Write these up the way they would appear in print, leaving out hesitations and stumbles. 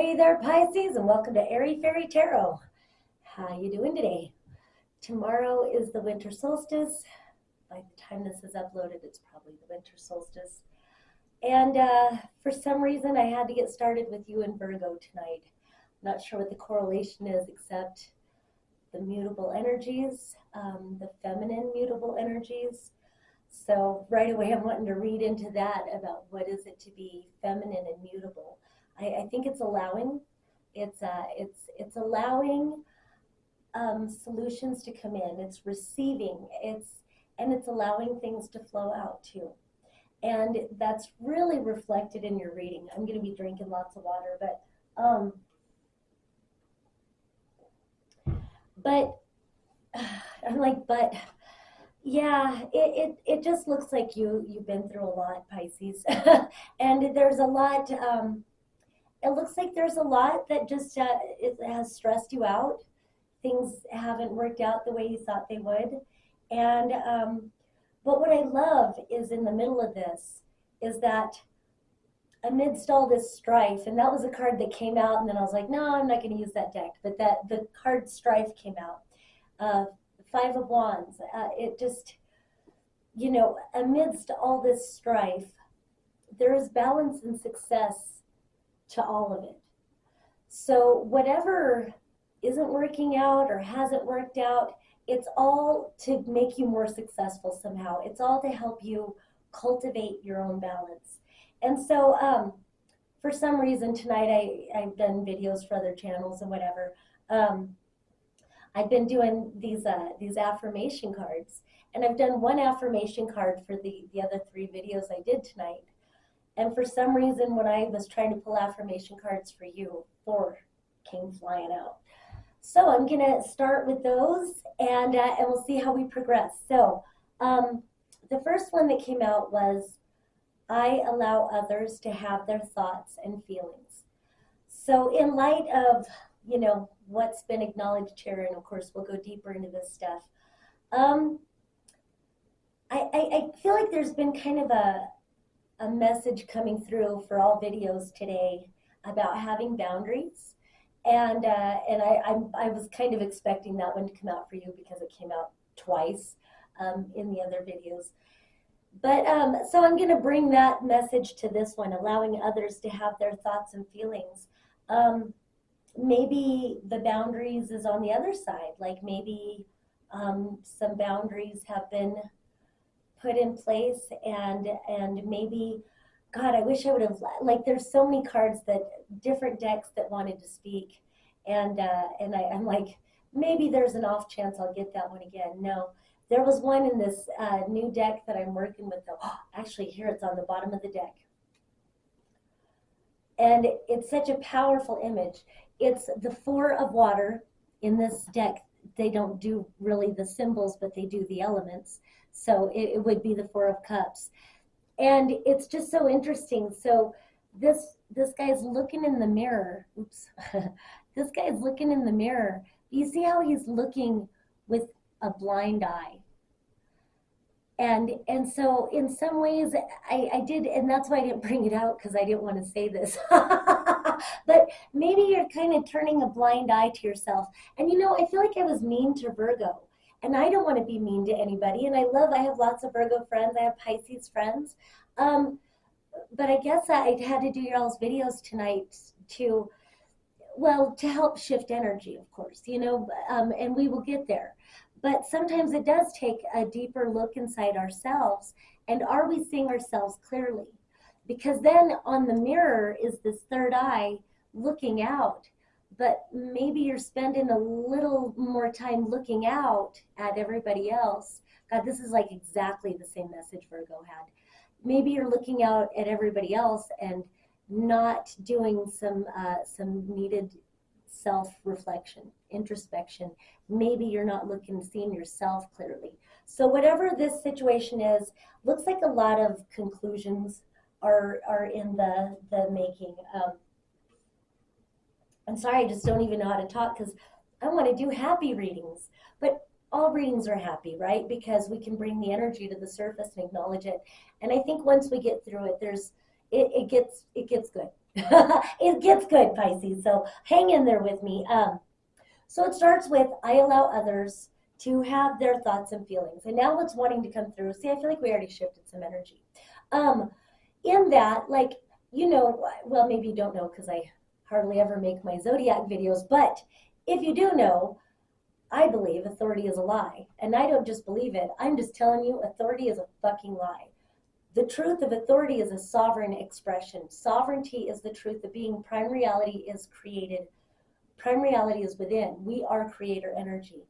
Hey there, Pisces, and welcome to Airy Fairy Tarot. How you doing today? Tomorrow is the winter solstice. By the time this is uploaded, it's probably the winter solstice. And for some reason, I had to get started with you in Virgo tonight. I'm not sure what the correlation is, except the mutable energies, the feminine mutable energies. So right away, I'm wanting to read into that about what is it to be feminine and mutable. I think it's allowing. It's allowing solutions to come in. It's receiving. It's allowing things to flow out too. And that's really reflected in your reading. I'm going to be drinking lots of water, but I'm like, but yeah, it just looks like you've been through a lot, Pisces, and there's a lot. It looks like there's a lot that just it has stressed you out. Things haven't worked out the way you thought they would, and but what I love is in the middle of this is that amidst all this strife, and that was a card that came out, and then I was like, no, I'm not going to use that deck, but that the card strife came out. Five of Wands. It just, amidst all this strife, there is balance and success to all of it. So whatever isn't working out or hasn't worked out, it's all to make you more successful somehow. It's all to help you cultivate your own balance. And so for some reason tonight, I've done videos for other channels and whatever. I've been doing these affirmation cards, and I've done one affirmation card for the other 3 videos I did tonight. And for some reason, when I was trying to pull affirmation cards for you, 4 came flying out. So I'm going to start with those, and we'll see how we progress. So the first one that came out was, I allow others to have their thoughts and feelings. So in light of, what's been acknowledged here, and of course we'll go deeper into this stuff, I feel like there's been kind of a message coming through for all videos today about having boundaries, and I was kind of expecting that one to come out for you because it came out twice in the other videos. But so I'm going to bring that message to this one, allowing others to have their thoughts and feelings. Maybe the boundaries is on the other side, like maybe some boundaries have been put in place, and maybe, God, I wish I would have, like, there's so many cards, that different decks that wanted to speak, and I'm like, maybe there's an off chance I'll get that one again. No, there was one in this new deck that I'm working with, though. Oh, actually, here it's on the bottom of the deck, and it's such a powerful image. It's the 4 of water. In this deck, they don't do really the symbols, but they do the elements. So it would be the 4 of cups. And it's just so interesting. So this guy's looking in the mirror. Oops. This guy's looking in the mirror. You see how he's looking with a blind eye. And so in some ways I did, and that's why I didn't bring it out, because I didn't want to say this. But maybe you're kind of turning a blind eye to yourself. And I feel like I was mean to Virgo. And I don't want to be mean to anybody. And I have lots of Virgo friends. I have Pisces friends. But I guess I had to do y'all's videos tonight to help shift energy, of course, and we will get there. But sometimes it does take a deeper look inside ourselves. And are we seeing ourselves clearly? Because then on the mirror is this third eye looking out. But maybe you're spending a little more time looking out at everybody else. God, this is like exactly the same message Virgo had. Maybe you're looking out at everybody else and not doing some needed self-reflection, introspection. Maybe you're not seeing yourself clearly. So whatever this situation is, looks like a lot of conclusions are in the making. I'm sorry, I just don't even know how to talk, because I want to do happy readings. But all readings are happy, right? Because we can bring the energy to the surface and acknowledge it. And I think once we get through it, it gets good. It gets good, Pisces, so hang in there with me. So it starts with, I allow others to have their thoughts and feelings. And now what's wanting to come through, see, I feel like we already shifted some energy. Um, in that, like, well, maybe you don't know because I hardly ever make my zodiac videos, but if you do know, I believe authority is a lie. And I don't just believe it, I'm just telling you authority is a fucking lie. The truth of authority is a sovereign expression. Sovereignty is the truth of being. Prime reality is created. Prime reality is within. We are creator energy.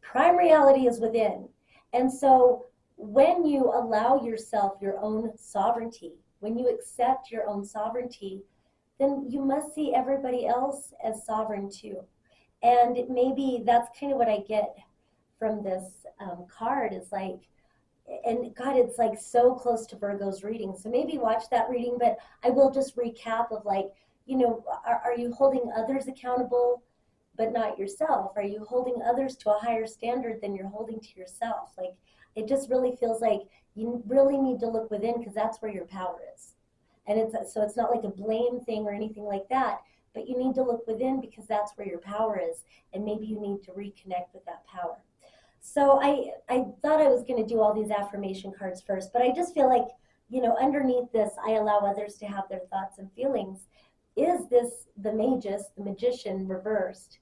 Prime reality is within. And so when you allow yourself your own sovereignty, when you accept your own sovereignty, then you must see everybody else as sovereign too. And maybe that's kind of what I get from this card is like, and God, it's like so close to Virgo's reading. So maybe watch that reading, but I will just recap of like, are you holding others accountable, but not yourself? Are you holding others to a higher standard than you're holding to yourself? Like, it just really feels like you really need to look within because that's where your power is. And it's not like a blame thing or anything like that, but you need to look within because that's where your power is. And maybe you need to reconnect with that power. So I thought I was going to do all these affirmation cards first, but I just feel like, underneath this, I allow others to have their thoughts and feelings. Is this the magus, the magician reversed?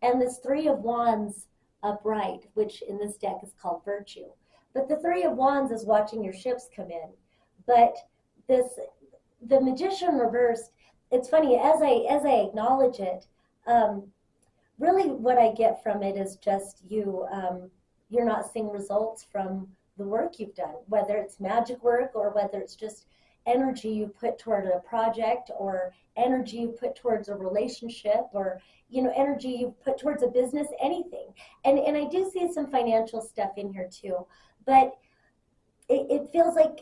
And this Three of Wands upright, which in this deck is called virtue. But the Three of Wands is watching your ships come in. But the magician reversed, it's funny, as I acknowledge it, really what I get from it is just you're not seeing results from the work you've done, whether it's magic work or whether it's just energy you put toward a project or energy you put towards a relationship or energy you put towards a business, anything. And I do see some financial stuff in here too, but it feels like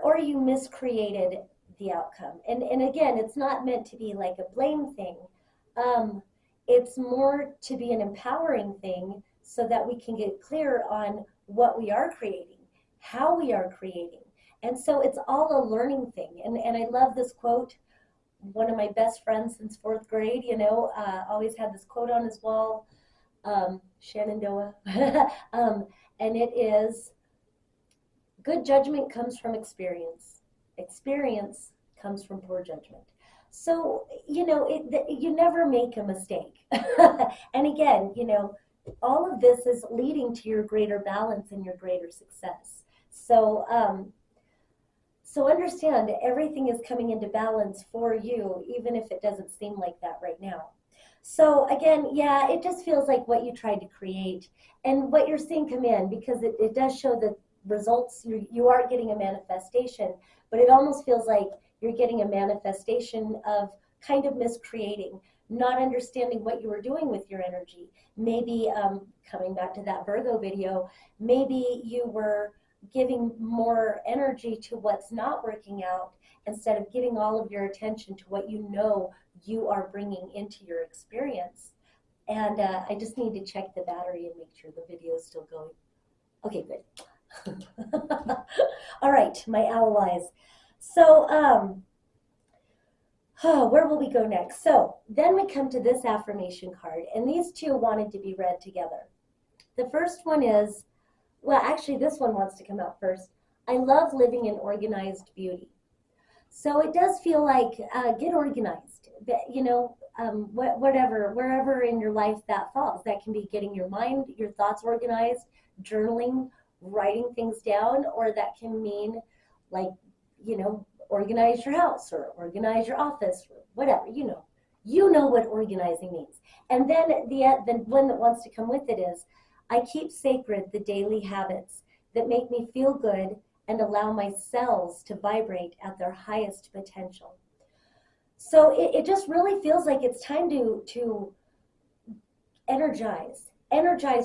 or you miscreated the outcome. And again, it's not meant to be like a blame thing. It's more to be an empowering thing so that we can get clear on what we are creating, how we are creating. And so it's all a learning thing. And I love this quote. One of my best friends since fourth grade, always had this quote on his wall, Shenandoah. And it is, good judgment comes from experience. Experience comes from poor judgment. So, you never make a mistake. And again, all of this is leading to your greater balance and your greater success. So, so understand everything is coming into balance for you, even if it doesn't seem like that right now. So again, yeah, it just feels like what you tried to create and what you're seeing come in, because it does show the results. You are getting a manifestation, but it almost feels like you're getting a manifestation of kind of miscreating, not understanding what you were doing with your energy. Maybe coming back to that Virgo video, maybe you were giving more energy to what's not working out instead of giving all of your attention to what you are bringing into your experience. And I just need to check the battery and make sure the video is still going. Okay, good. All right, my owl eyes. So, where will we go next? So then we come to this affirmation card, and these two wanted to be read together. The first one is, well, actually, this one wants to come out first. I love living in organized beauty. So it does feel like get organized. Whatever, wherever in your life that falls. That can be getting your mind, your thoughts organized, journaling, writing things down, or that can mean like, organize your house or organize your office or whatever. You know what organizing means. And then the one that wants to come with it is, I keep sacred the daily habits that make me feel good and allow my cells to vibrate at their highest potential. So it just really feels like it's time to energize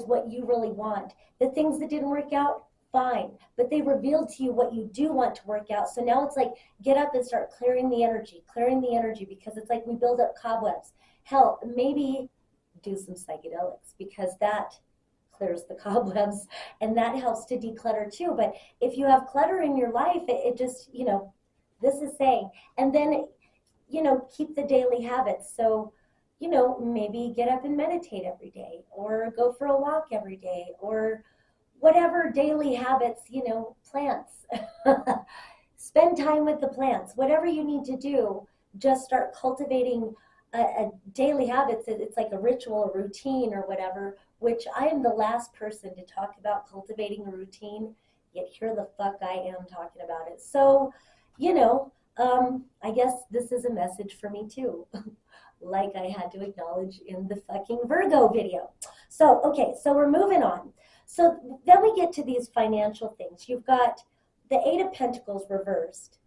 what you really want. The things that didn't work out, fine, but they revealed to you what you do want to work out. So now it's like, get up and start clearing the energy, because it's like we build up cobwebs. Hell, maybe do some psychedelics, because that clears the cobwebs and that helps to declutter too. But if you have clutter in your life, it just, This is saying, and then, keep the daily habits. So, maybe get up and meditate every day, or go for a walk every day, or whatever daily habits, plants. Spend time with the plants. Whatever you need to do, just start cultivating a daily habits. It's like a ritual, a routine, or whatever, which I am the last person to talk about cultivating a routine, yet here the fuck I am talking about it. So, I guess this is a message for me too. Like I had to acknowledge in the fucking Virgo video. So, okay, so we're moving on. So then we get to these financial things. You've got the Eight of Pentacles reversed,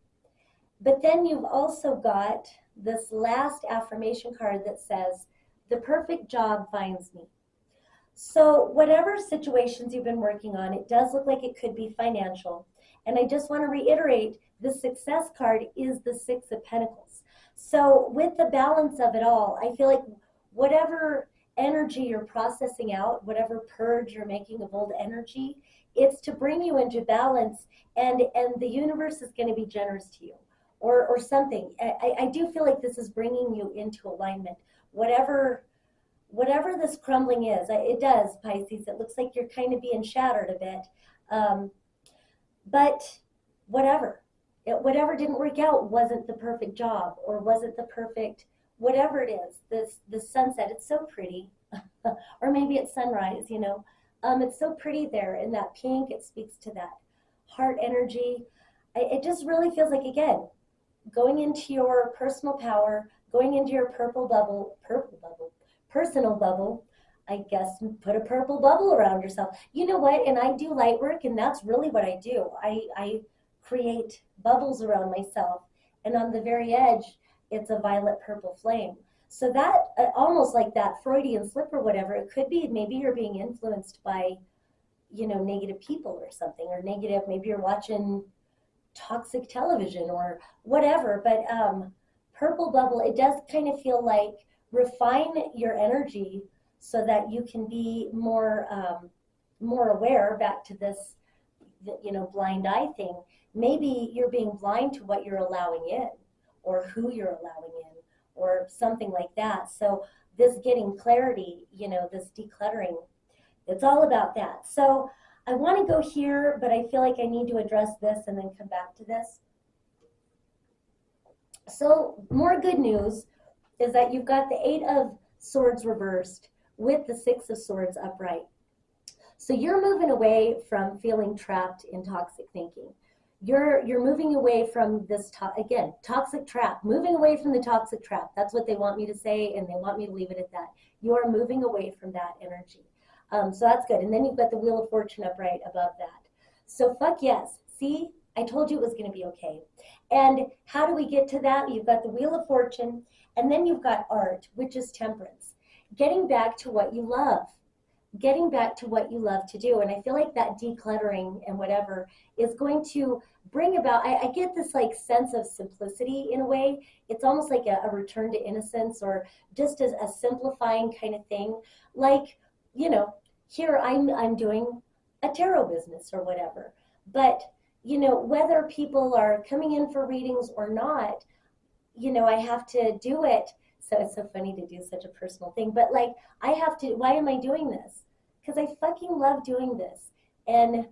but then you've also got this last affirmation card that says, the perfect job finds me. So whatever situations you've been working on, it does look like it could be financial. And I just want to reiterate, the success card is the Six of Pentacles. So with the balance of it all, I feel like whatever energy you're processing out, whatever purge you're making of old energy, it's to bring you into balance, and the universe is going to be generous to you, or something. I do feel like this is bringing you into alignment. Whatever this crumbling is, it does, Pisces. It looks like you're kind of being shattered a bit. But whatever. Whatever didn't work out wasn't the perfect job, or wasn't the perfect, whatever it is. This sunset, it's so pretty. Or maybe it's sunrise, It's so pretty there in that pink. It speaks to that heart energy. It just really feels like, again, going into your personal power, going into your personal bubble, I guess. Put a purple bubble around yourself. You know what? And I do light work, and that's really what I do. I create bubbles around myself, and on the very edge, it's a violet purple flame. So that, almost like that Freudian slip or whatever, it could be maybe you're being influenced by, negative people or something, or negative, maybe you're watching toxic television or whatever. But purple bubble, it does kind of feel like refine your energy so that you can be more aware, back to this, blind eye thing. Maybe you're being blind to what you're allowing in, or who you're allowing in, or something like that. So this getting clarity, this decluttering, it's all about that. So I want to go here, but I feel like I need to address this and then come back to this. So more good news is that you've got the Eight of Swords reversed with the Six of Swords upright. So you're moving away from feeling trapped in toxic thinking. You're moving away from this, again, toxic trap, moving away from the toxic trap. That's what they want me to say, and they want me to leave it at that. You're moving away from that energy. So that's good. And then you've got the Wheel of Fortune upright above that. So fuck yes. See, I told you it was going to be okay. And how do we get to that? You've got the Wheel of Fortune, and then you've got art, which is temperance. Getting back to what you love. Getting back to what you love to do. And I feel like that decluttering and whatever is going to bring about, I get this like sense of simplicity in a way. It's almost like a return to innocence, or just as a simplifying kind of thing. Like, here I'm doing a tarot business or whatever. But, whether people are coming in for readings or not, I have to do it. So it's so funny to do such a personal thing, but like, I have to, why am I doing this? Because I fucking love doing this. And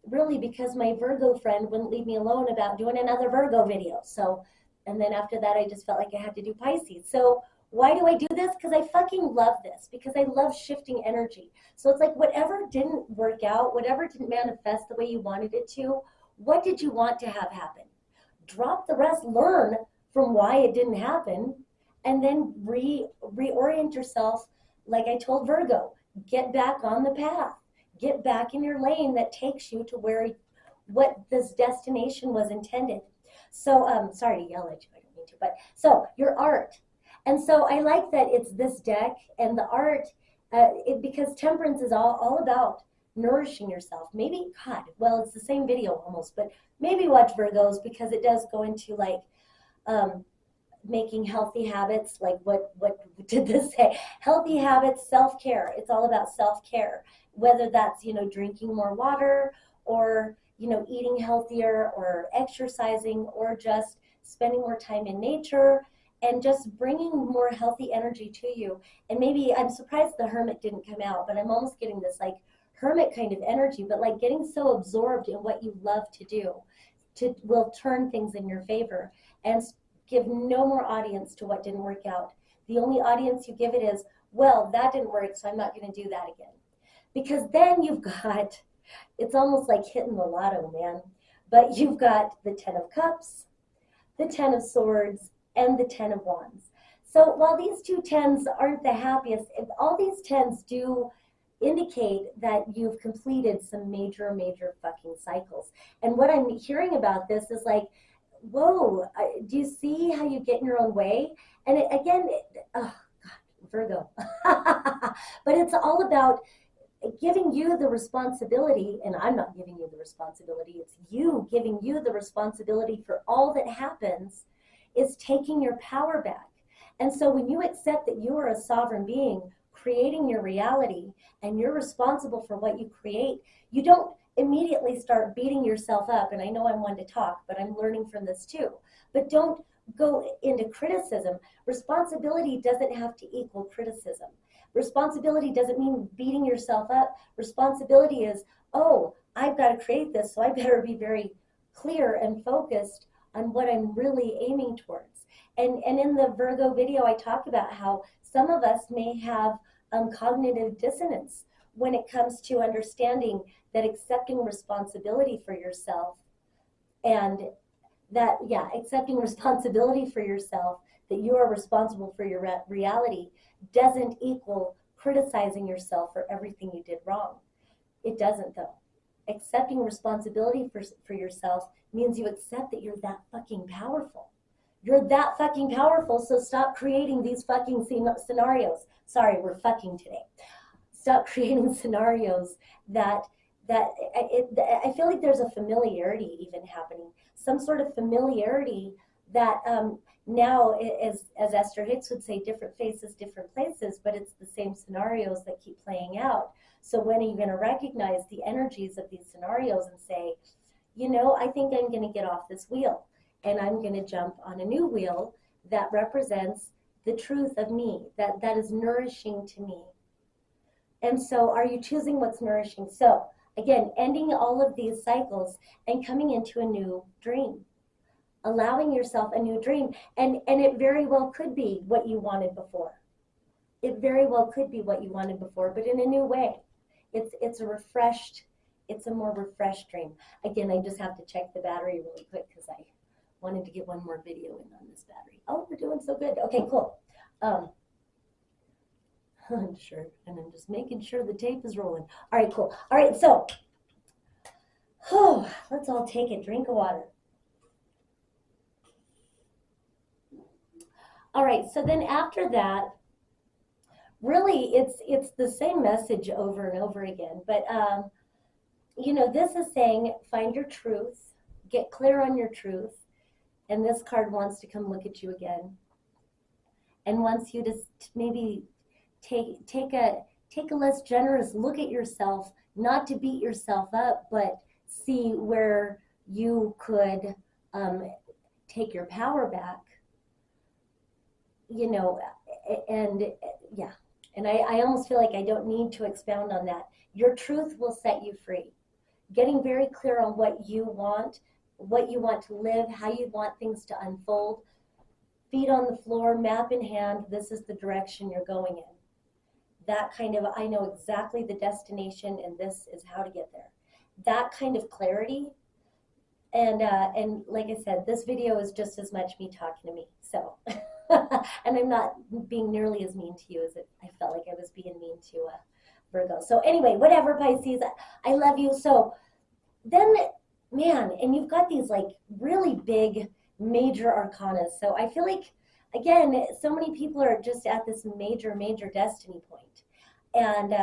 really because my Virgo friend wouldn't leave me alone about doing another Virgo video. So, and then after that, I just felt like I had to do Pisces. So why do I do this? Because I fucking love this, because I love shifting energy. So it's like, whatever didn't work out, whatever didn't manifest the way you wanted it to, what did you want to have happen? Drop the rest, learn from why it didn't happen, and then reorient yourself. Like I told Virgo, get back on the path, get back in your lane that takes you to what this destination was intended. So sorry to yell at you, I don't mean to, but so your art. And so I like that it's this deck and the art, because temperance is all about nourishing yourself. Maybe, God, well, it's the same video almost, but maybe watch Virgos, because it does go into like making healthy habits. Like what did this say? Healthy habits, self-care. It's all about self-care, whether that's, drinking more water, or, eating healthier, or exercising, or just spending more time in nature, and just bringing more healthy energy to you. And maybe I'm surprised the Hermit didn't come out, but I'm almost getting this like Hermit kind of energy, but like getting so absorbed in what you love to do will turn things in your favor and give no more audience to what didn't work out. The only audience you give it is, well, that didn't work, so I'm not going to do that again. Because then you've got, it's almost like hitting the lotto, man. But you've got the 10 of Cups, the 10 of Swords, and the 10 of Wands. So while these two 10s aren't the happiest, all these 10s do indicate that you've completed some major, major fucking cycles. And what I'm hearing about this is like, whoa, do you see how you get in your own way? And oh God, Virgo. But it's all about giving you the responsibility, and I'm not giving you the responsibility, it's you giving you the responsibility for all that happens, is taking your power back. And so when you accept that you are a sovereign being creating your reality and you're responsible for what you create, you don't immediately start beating yourself up. And I know I'm one to talk, but I'm learning from this too. But don't go into criticism. Responsibility doesn't have to equal criticism. Responsibility doesn't mean beating yourself up. Responsibility is, oh, I've got to create this, so I better be very clear and focused on what I'm really aiming towards. And in the Virgo video, I talk about how some of us may have cognitive dissonance when it comes to understanding that accepting responsibility for yourself, and that, accepting responsibility for yourself, that you are responsible for your reality, doesn't equal criticizing yourself for everything you did wrong. It doesn't, though. Accepting responsibility for yourself means you accept that you're that fucking powerful. You're that fucking powerful, so stop creating these fucking scenarios. Sorry, we're fucking today. Stop creating scenarios that I feel like there's a familiarity even happening. Some sort of familiarity that now, as Esther Hicks would say, different faces, different places, but it's the same scenarios that keep playing out. So when are you going to recognize the energies of these scenarios and say, you know, I think I'm going to get off this wheel and I'm going to jump on a new wheel that represents the truth of me, that is nourishing to me. And so are you choosing what's nourishing? So again, ending all of these cycles and coming into a new dream, allowing yourself a new dream. And it very well could be what you wanted before. It very well could be what you wanted before, but in a new way. It's a more refreshed dream. Again, I just have to check the battery really quick because I wanted to get one more video in on this battery. Oh, we're doing so good. Okay, cool. I'm sure, and I'm just making sure the tape is rolling. All right, cool. All right, so, let's all take a drink of water. All right, so then after that, really, it's the same message over and over again. But, you know, this is saying find your truth, get clear on your truth. And this card wants to come look at you again and wants you to maybe take a less generous look at yourself, not to beat yourself up, but see where you could take your power back, you know, and yeah. And I almost feel like I don't need to expound on that. Your truth will set you free. Getting very clear on what you want to live, how you want things to unfold. Feet on the floor, map in hand, this is the direction you're going in. That kind of, I know exactly the destination and this is how to get there. That kind of clarity. And like I said, this video is just as much me talking to me. So, and I'm not being nearly as mean to you as I felt like I was being mean to Virgo. So anyway, whatever, Pisces, I love you. So then, man, and you've got these like really big major arcana. So I feel like, again, so many people are just at this major destiny point. And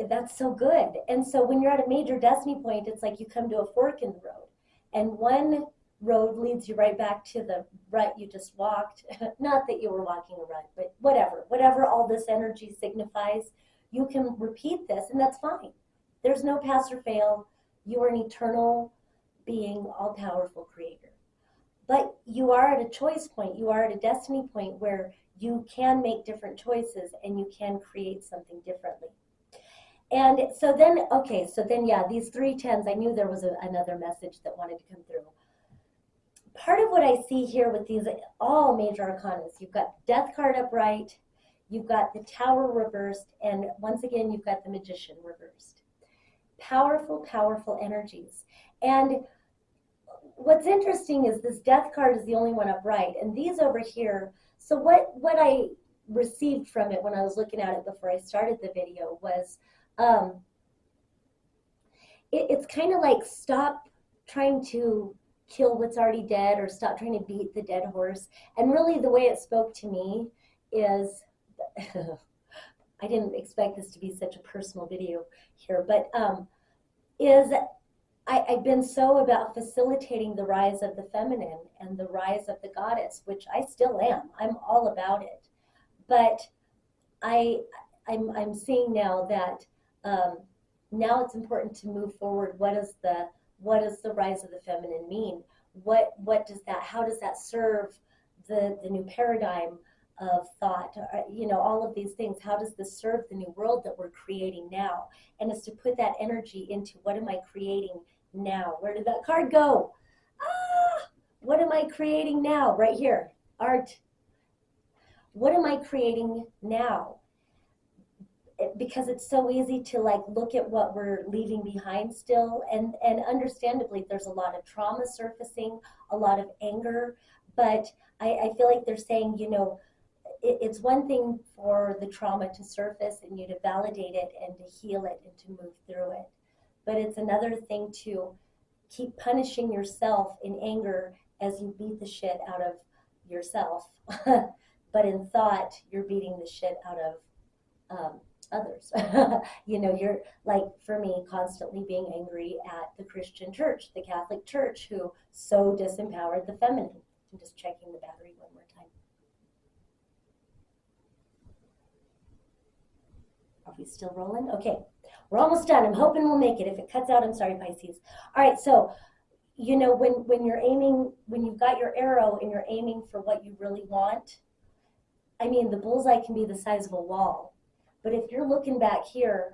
that's so good. And so when you're at a major destiny point, it's like you come to a fork in the road. And one road leads you right back to the rut you just walked. Not that you were walking a rut, but whatever all this energy signifies, you can repeat this, and that's fine. There's no pass or fail. You are an eternal being, all-powerful creator. but you are at a choice point. You are at a destiny point where you can make different choices and you can create something differently. And so then, okay, so then, yeah, these 3 10s, I knew there was another message that wanted to come through. Part of what I see here with these all major arcanas, you've got Death card upright, you've got the Tower reversed, and once again, you've got the Magician reversed. Powerful, powerful energies. And what's interesting is this Death card is the only one upright, and these over here, so what I received from it when I was looking at it before I started the video was, it's kind of like, stop trying to kill what's already dead, or stop trying to beat the dead horse. And really the way it spoke to me is, I didn't expect this to be such a personal video here, but is I've been so about facilitating the rise of the feminine and the rise of the goddess, which I still am. I'm all about it. But I'm seeing now that now it's important to move forward. What does the rise of the feminine mean? What does that, how does that serve the new paradigm of thought? You know, all of these things. How does this serve the new world that we're creating now? And it's to put that energy into, what am I creating now? Where did that card go? What am I creating now? Right here, art. What am I creating now? Because it's so easy to like look at what we're leaving behind still, and understandably there's a lot of trauma surfacing, a lot of anger, but I feel like they're saying, you know, it's one thing for the trauma to surface and you to validate it and to heal it and to move through it, but it's another thing to keep punishing yourself in anger as you beat the shit out of yourself. But in thought, you're beating the shit out of others. You know, you're like, for me, constantly being angry at the Christian church, the Catholic Church, who so disempowered the feminine. I'm just checking the battery one more time. Are we still rolling? Okay, we're almost done. I'm hoping we'll make it. If it cuts out, I'm sorry, Pisces. All right, so, you know, when you're aiming, when you've got your arrow and you're aiming for what you really want, I mean, the bullseye can be the size of a wall. But if you're looking back here,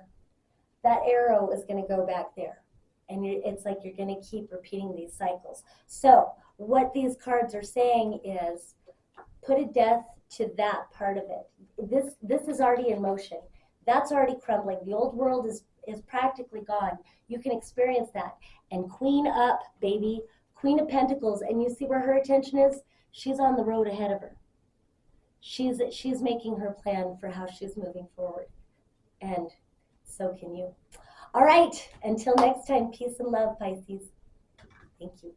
that arrow is going to go back there. And it's like you're going to keep repeating these cycles. So what these cards are saying is, put a death to that part of it. This is already in motion. That's already crumbling. The old world is practically gone. You can experience that. And Queen up, baby. Queen of Pentacles. And you see where her attention is? She's on the road ahead of her. She's making her plan for how she's moving forward. And so can you. All right. Until next time, peace and love, Pisces. Thank you.